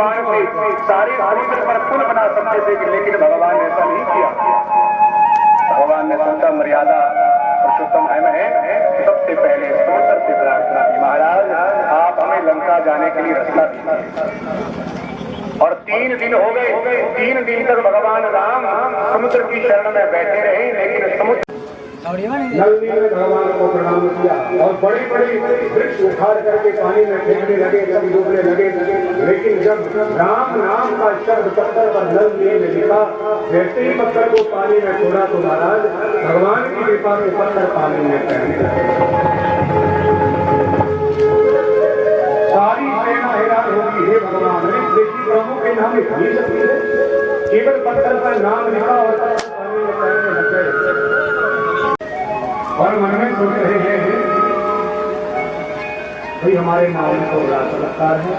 बाण से सारे समुद्र पर पुल बना सकते थे, लेकिन भगवान ने ऐसा नहीं किया। भगवान ने सोचा मर्यादा पुरुषोत्तम है, सबसे पहले समुद्र से प्रार्थना की, महाराज आप हमें लंका जाने के लिए रास्ता दीजिए। और 3 दिन हो गए, 3 दिन तक भगवान राम समुद्र की शरण में बैठे रहे, लेकिन समुद्र नल ने भगवान को प्रणाम किया और बड़े बड़े वृक्ष उखाड़ करके पानी में फेंकने लगे, कभी डूबने लगे। लेकिन जब राम नाम का शब्द पत्थर पर नल ने लिखा, जैसे ही पत्थर को पानी में छोड़ा तो महाराज भगवान की कृपा से पत्थर पानी में तैरने लगे। सारी सेना हैरान होगी, हे भगवान देखिए प्रभु के नाम लिख सकती है, केवल पत्थर पर नाम लिखा और पानी में तैरने लग गए। और मन में सोच रहे हैं भाई हमारे नाम को बलात्कार है,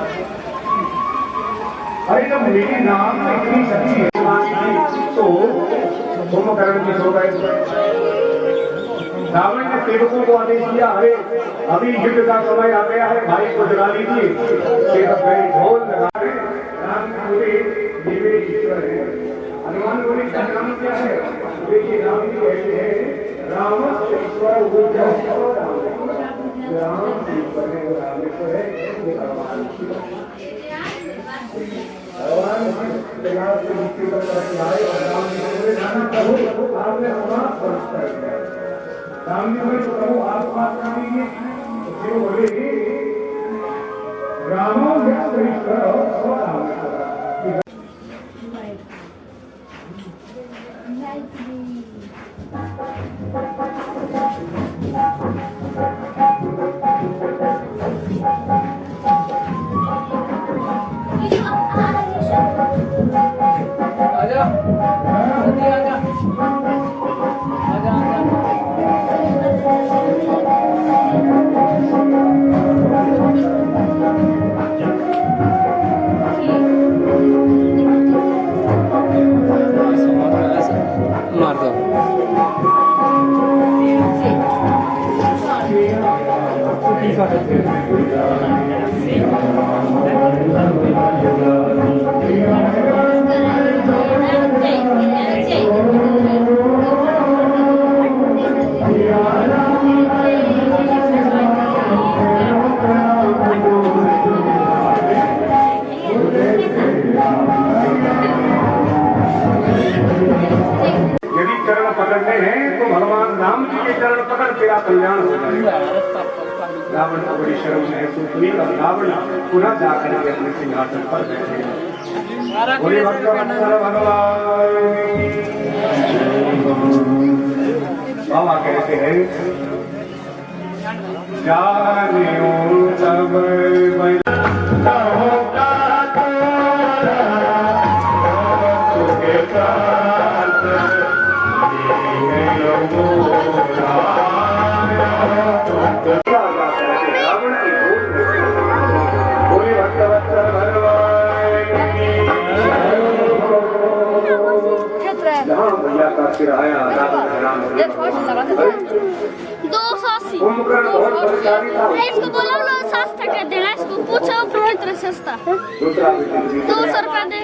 अरे जब मेरी नाम में इतनी शक्ति है तो कुंभकर्ण की सो गए। रावण ने सेवकों को आदेश दिया, अरे अभी युद्ध का समय आ गया है, भाई को जगा लीजिए। सेवक गए, ढोल लगा रहे, राम बोले देवे ईश्वर है। हनुमान बोले क्या नाम क्या है? देखिए राम जी कहते हैं राम ईश्वर भगवान से मुक्ति पर आए और राम जी बोले नाना प्रभु आपने हमारा फर्ज कर दिया। राम जी बोले प्रभु आप बात कर दीजिए। तो बोले रामो ईश्वर और राम कल्याण हो जाएगा। रावण को बड़ी शर्म महसूस हुई और रावण पुनः जाकर के अपने सिंहासन पर बैठे। बोले भक्तवत्सल भगवान बाबा कहते हैं जानियो सब इसको बोला ना सस्ता कर देना, इसको पूछो प्रोडक्ट सस्ता 200 रुपया दे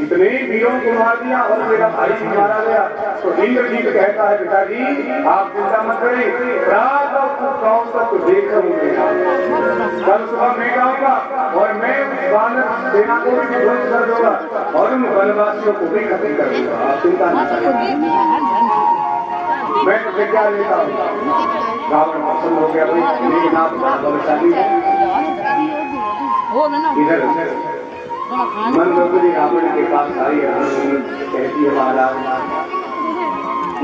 इतने वीरों को मार दिया और मेरा भाई भी मारा गया। तो इंद्रजीत कहता है पिताजी आप चिंता मत करिए, रात और गांव तक देख कल सुबह मैं आऊंगा और मैं उस वानर सेना को भी ध्वंस कर दूंगा और उन वनवासियों को भी खत्म कर दूंगा। आप चिंता न करिए, मैं प्रतिज्ञा लेता हूँ। रावण प्रसन्न हो गया, मेघनाथ बलशाली है। इधर मंदोदरी रावण के पास आई कहती है महाराज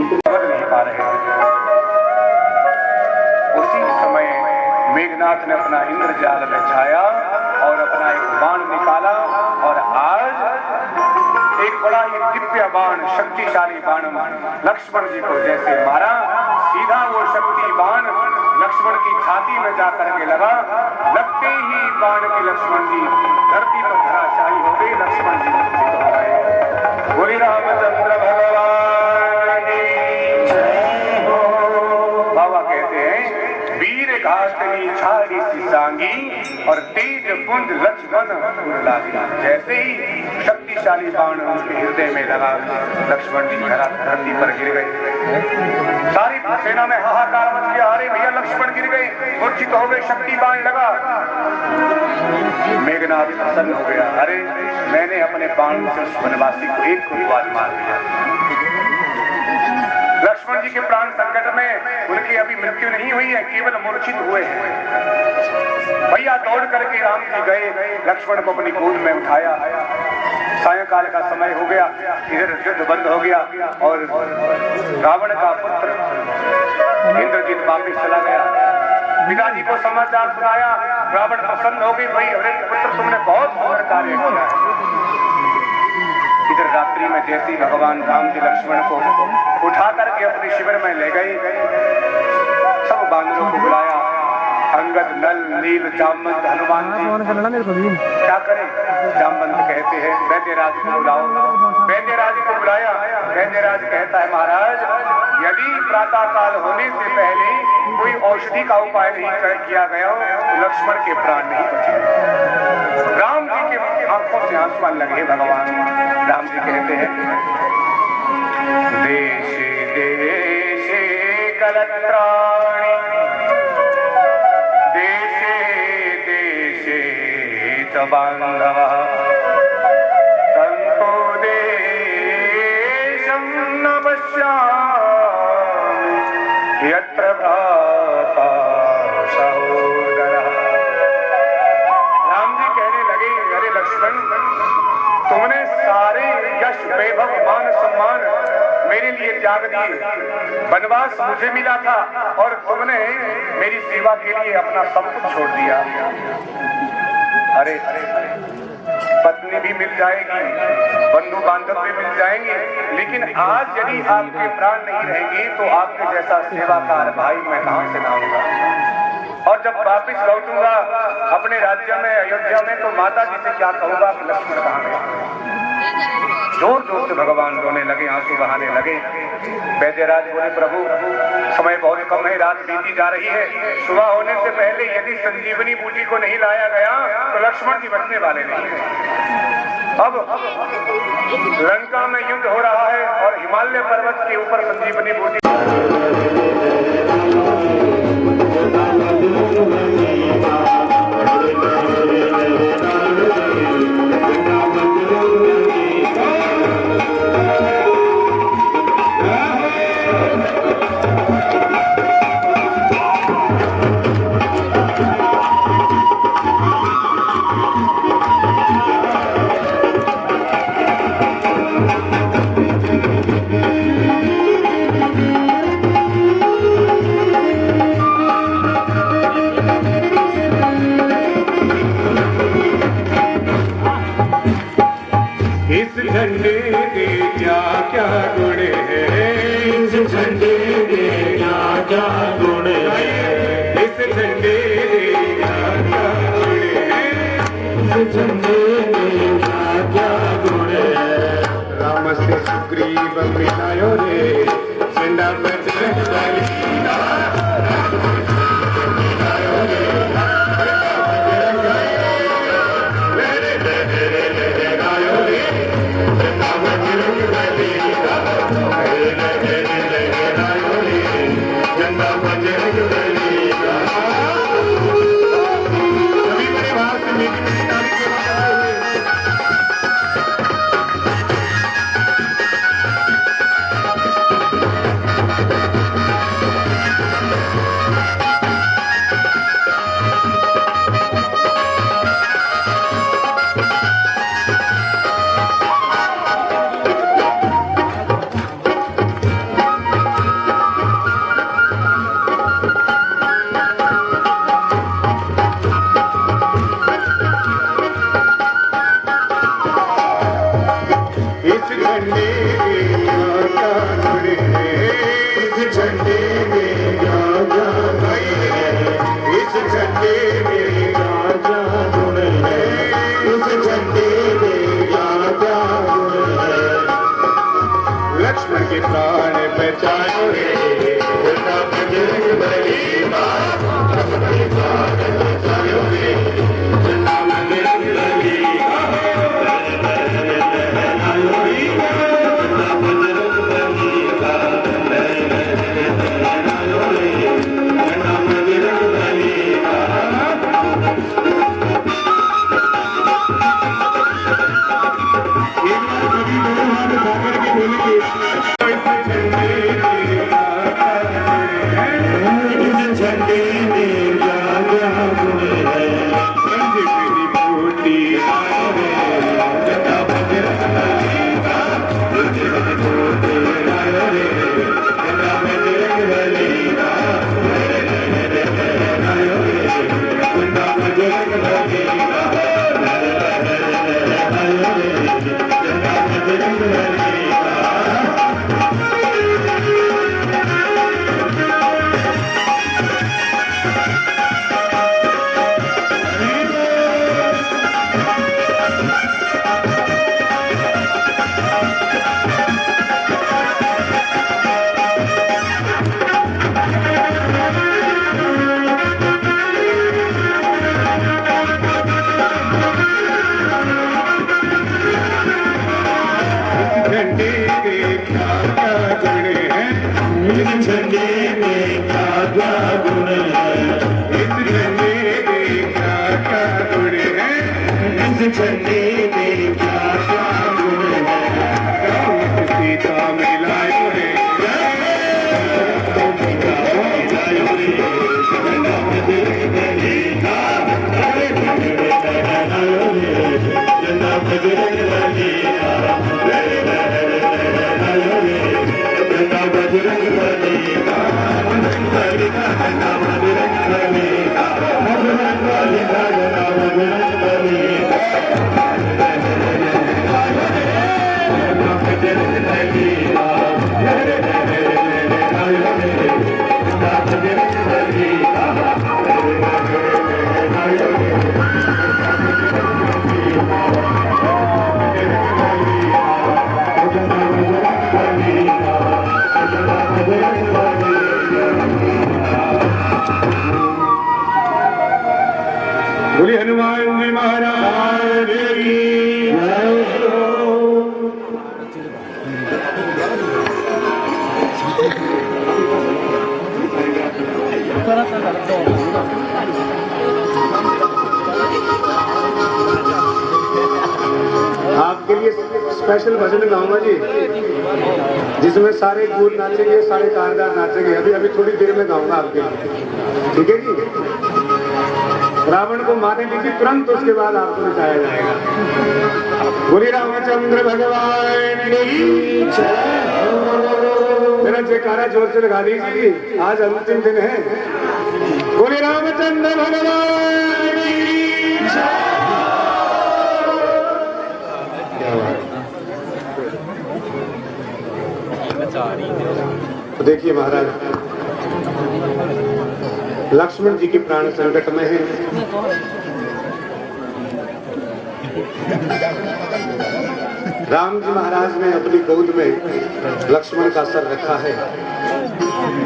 इतने नहीं पा रहे हैं। उसी समय मेघनाथ ने अपना इंद्रजाल बिछाया और अपना एक बाण निकाला और आज एक बड़ा ही दिव्य बाण, शक्तिशाली बाण लक्ष्मण जी को जैसे मारा, सीधा वो शक्ति बाण लक्ष्मण की छाती में जाकर के लगा। लगते ही बाण के लक्ष्मण जी धरती पर धराशायी हो गए, लक्ष्मण जी मूर्छित हो गए। बोले रामचंद्र भगवान की जय हो। बाबा कहते हैं वीर घातनी छाड़ी सी सांगी, और तेज पुंज लक्ष्मण लागे। जैसे ही शक्तिशाली बाण उनके हृदय में लगा, लक्ष्मण जी धरती पर गिर गए। सारी सेना में हाहाकार मच गया, अरे भैया लक्ष्मण गिर गए, मूर्छित हो गए, शक्ति बाण लगा। मेघनाथ प्रसन्न हो गया, अरे मैंने अपने बाण से उस वनवासी को एक कुर्बान मार दिया। लक्ष्मण जी के प्राण संकट में, उनकी अभी मृत्यु नहीं हुई है, केवल मूर्छित हुए हैं। भैया दौड़ करके राम जी गए, लक्ष्मण को अपनी गोद में उठाया। सायंकाल का समय हो गया, इधर युद्ध बंद हो गया और रावण का पुत्र इंद्रजीत वापिस चला गया। पिताजी को समाचार सुनाया, रावण प्रसन्न हो गई, भाई अरे पुत्र तुमने बहुत सुंदर कार्य किया। इधर रात्रि में जैसे ही भगवान राम जी लक्ष्मण को उठा करके अपने शिविर में ले गए, सब बानरों को बुलाया, अंगद, नल, नील, जामवंत, हनुमान जी क्या करें? जामवंत कहते हैं वैद्यराज को बुलाओ। वैद्यराज को बुलाया, वैद्यराज कहता है महाराज यदि प्रातः काल होने से पहले कोई औषधि का उपाय नहीं किया गया हो तो लक्ष्मण के प्राण नहीं बचे। राम जी के आंखों से आंसू लगे। भगवान राम जी कहते हैं देशे देशे कलत्राणि, देशे देशे च बान्धवः, तन्तो देशं न पश्यामि यत्र भ्राता सहोदरः। राम जी कहने लगे अरे लक्ष्मण तुमने सारे यश वैभव मान सम्मान मेरे लिए त्याग दिए, वनवास मुझे मिला था और तुमने मेरी सेवा के लिए अपना सब कुछ छोड़ दिया। अरे पत्नी भी मिल जाएगी, बंधु बांधव भी मिल जाएंगे, लेकिन आज यदि आपके प्राण नहीं रहेंगे तो आपके जैसा सेवाकार भाई मैं कहां से लाऊंगा? और जब वापिस लौटूंगा अपने राज्य में अयोध्या में तो माता जी से क्या कहूंगा कि लक्ष्मण कहां गए? जोर जोर से भगवान रोने लगे, आंसू बहाने लगे। वैद्यराज बोले प्रभु समय बहुत कम है, रात बीती जा रही है, सुबह होने से पहले यदि संजीवनी बूटी को नहीं लाया गया तो लक्ष्मण जी बचने वाले नहीं हैं। अब लंका में युद्ध हो रहा है और हिमालय पर्वत के ऊपर संजीवनी बूटी झंडे के क्या क्या गुण है, इस झंडे के क्या क्या गुण है, इस झंडे के क्या क्या गुण है, इस झंडे के क्या क्या गुण है। राम से सुग्रीव मिलायो रे, झंडा बजरंग बली के प्राण बचाओ रे, बजरंग बली बाबा, अपने प्राण बचाओ रे। बोली हनुमान जी महाराज की आपके लिए स्पेशल भजन गाऊंगा जी, जिसमें सारे गूर नाचेंगे, सारे कारदार नाचेंगे। अभी अभी थोड़ी देर में गाऊंगा आपके लिए, ठीक है जी। रावण को मारने दीजिए, तुरंत उसके बाद आपको नचाया जाएगा। बोली रामचंद्र भगवान की मेरा जयकारा जोर से लगा दीजिए, आज अंतिम दिन है। बोली रामचंद्र भगवान की तो देखिए महाराज, लक्ष्मण जी की प्राण संकट में है। राम जी महाराज ने अपनी गोद में लक्ष्मण का सर रखा है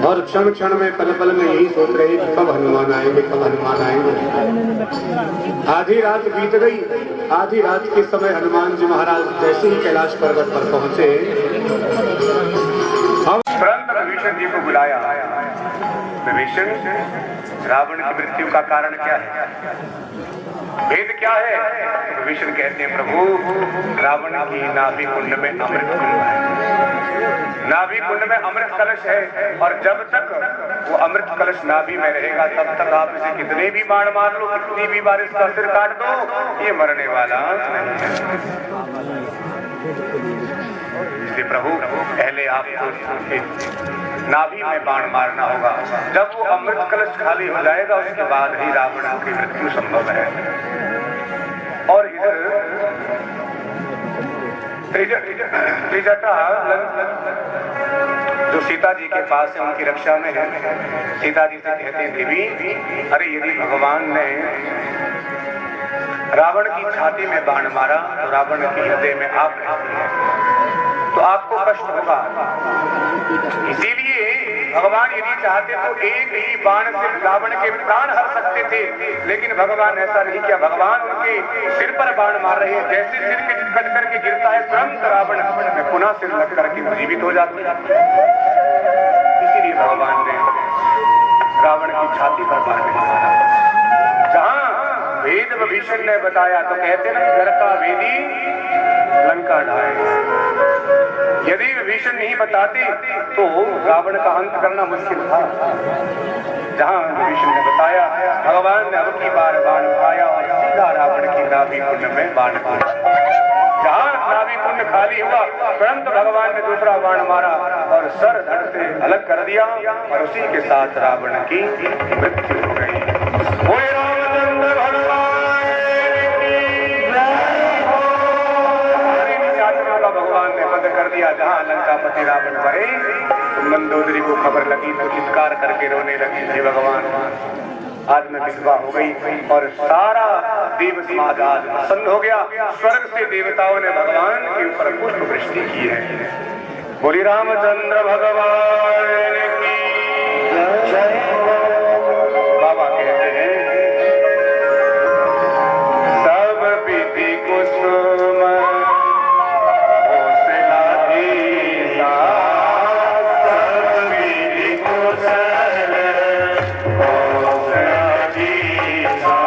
और क्षण क्षण में पल पल में यही सोच रहे कि कब हनुमान आएंगे, कब हनुमान आएंगे। आधी रात बीत गई। आधी रात के समय हनुमान जी महाराज जैसे ही कैलाश पर्वत पर पहुंचे, तुरंत विभीषण जी को बुलाया। विभीषण, रावण की मृत्यु का कारण क्या है, भेद क्या है? तो विभीषण कहते हैं, प्रभु रावण की नाभि कुंड में अमृत कुंड है, नाभि कुंड में अमृत कलश है, और जब तक वो अमृत कलश नाभि में रहेगा तब तक आप इसे कितने भी बाण मार लो, कितनी भी बार इसका सिर काट दो, ये मरने वाला नहीं है। इसलिए प्रभु पहले आपको नाभि में बाण मारना होगा। जब वो अमृत कलश खाली हो जाएगा उसके बाद ही रावण की मृत्यु संभव है। और इधर त्रिजटा जो सीता जी के पास है, उनकी रक्षा में है, सीता जी से कहते हैं, देवी अरे यदि भगवान ने रावण की छाती में बाण मारा तो रावण के हृदय में आग रहती है, तो आपको कष्ट होगा। इसीलिए भगवान यदि चाहते तो एक ही बाण से रावण के प्राण हर सकते थे, लेकिन भगवान ऐसा नहीं किया। भगवान उनके सिर पर बाण मार रहे हैं। जैसे सिर के कट करके गिरता है, तुरंत रावण में पुनः सिर लग करके जीवित हो जाते हैं। इसीलिए भगवान ने रावण की छाती पर बाण मारा। जहां वेद विभीषण ने बताया तो कहते ना, घर का वेदी लंका ढाए। यदि विभीषण नहीं बताते तो रावण का अंत करना मुश्किल था। जहां विभीषण ने बताया, भगवान ने अब की बार बाण उठाया और सीधा रावण की नाभि कुंड में बाण मारा। जहां नाभि कुंड खाली हुआ, तुरंत भगवान ने दूसरा बाण मारा और सर धड़ से अलग कर दिया, और उसी के साथ रावण की मृत्यु हो गई। रामचंद्र भगवान लगी तो चित्कार करके रोने लगी, हे भगवान आज मैं विधवा हो गई और सारा देव समाज आज प्रसन्न हो गया। स्वर्ग से देवताओं ने भगवान के ऊपर पुष्प वृष्टि की है। बोली रामचंद्र भगवान की जय। बाबा कहते हैं सब विधि कुसुम हौसला दीसा, सब विधि कुशल हौसला दीसा,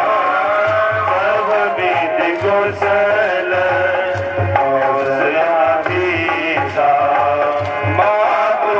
सब विधि कुशल हौसला दीसा। मातु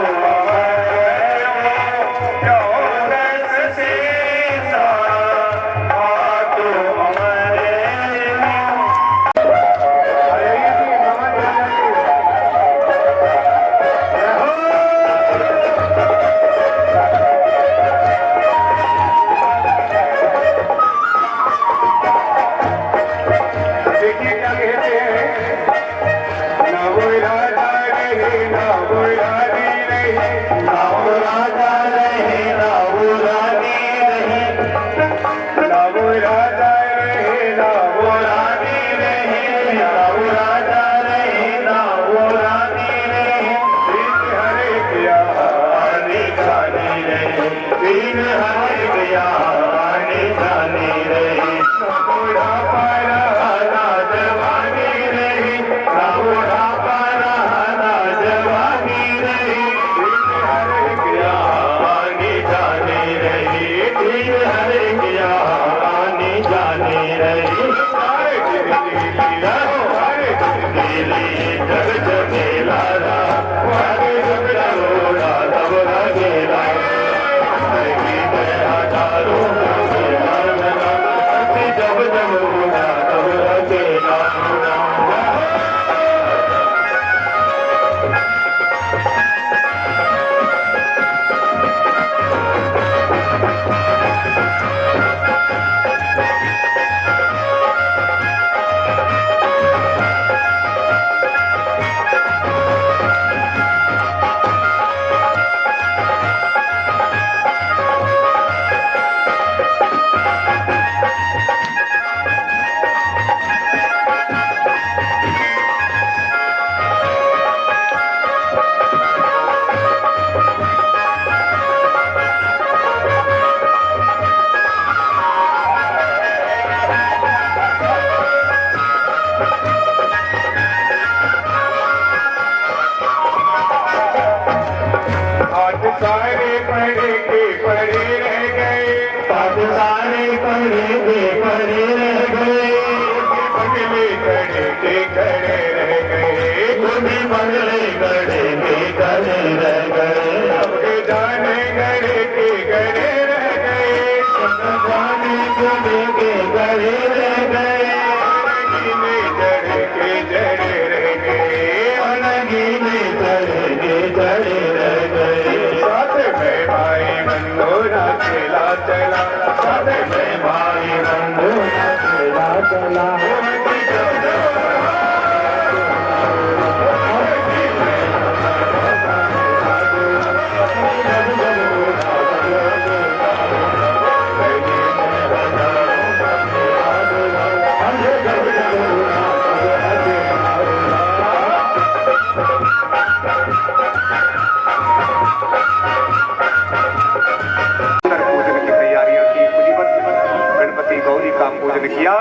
किया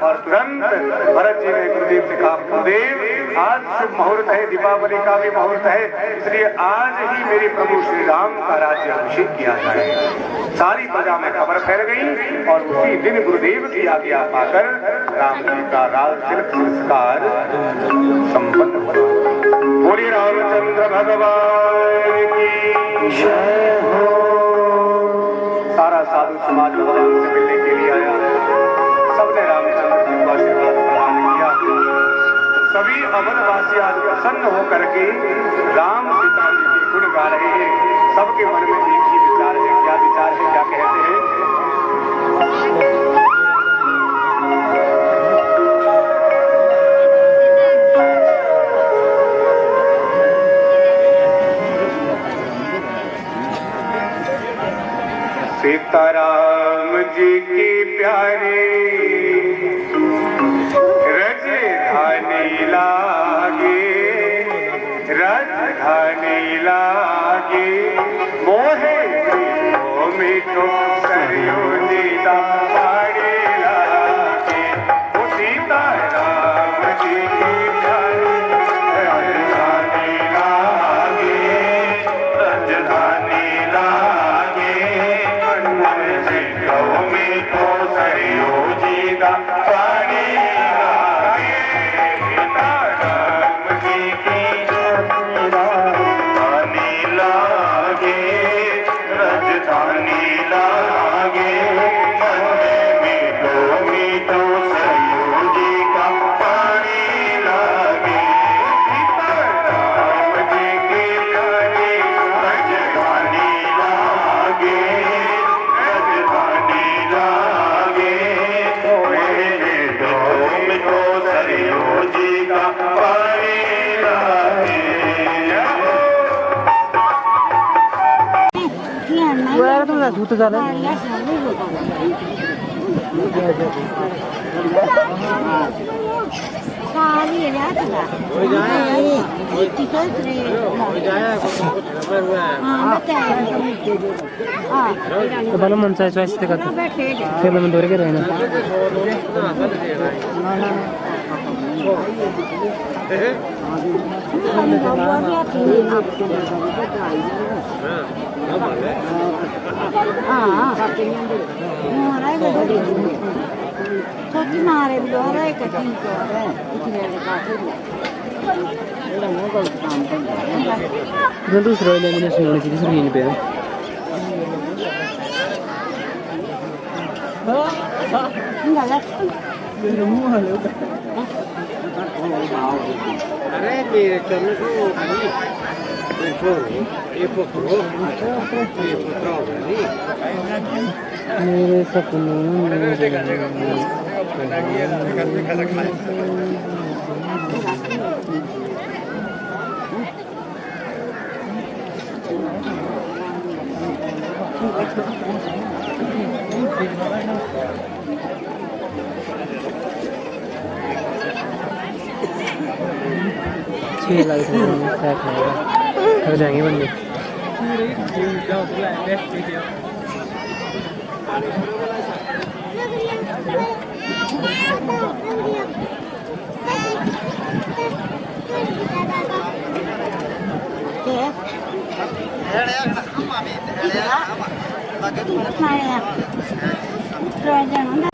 और तुरंत भरत जी ने गुरुदेव से कहा, गुरुदेव आज शुभ मुहूर्त है, दीपावली का भी मुहूर्त है, इसलिए आज ही मेरे प्रभु श्री राम का राज्य अभिषेक किया जाए। सारी प्रजा में खबर फैल गई और उसी दिन गुरुदेव की आज्ञा पाकर राम जी का राज तिलक संस्कार संपन्न हुआ। बोलिए रामचंद्र भगवान की जय हो। सारा साधु समाज भगवान से मिलने के लिए आया, सबने रामचंद्र जी को आशीर्वाद प्रदान किया। सभी अवधवासी आज प्रसन्न होकर के राम सीता जी के गुण गा रहे हैं। सबके मन में एक ही विचार है। क्या विचार है, क्या कहते हैं? जी की प्यारी राजधानी लागे, राजधानी लागे मोहे मीठो मीठो सरयू जीता पाड़ी लागे। वो सीता राम जी की प्यारी राजधानी लागे, राजधानी लागे मोहे मीठो सरयू जीता पाड़ी लागे। सीता राम जी की राजधानी लागे, राजधानी लागे मीठो मीठो सरयू जी का पानी लागे। सीता राम जी की प्यारी राजधानी लागे, राजधानी लागे मीठो मीठो सरयू जी का पानी लागे। यार तुमचा झूठ झालं मला म्हणसायचं असते का ते म्हणून दोरे के राहणार दूसरा लेमिनेशन होनी चाहिए दूसरी पे अरे मेरे चलो तो ये पकड़ो मेरे सपनों छः लाख क्या खाएगा थक जाएंगे बंदे Rồi giờ nó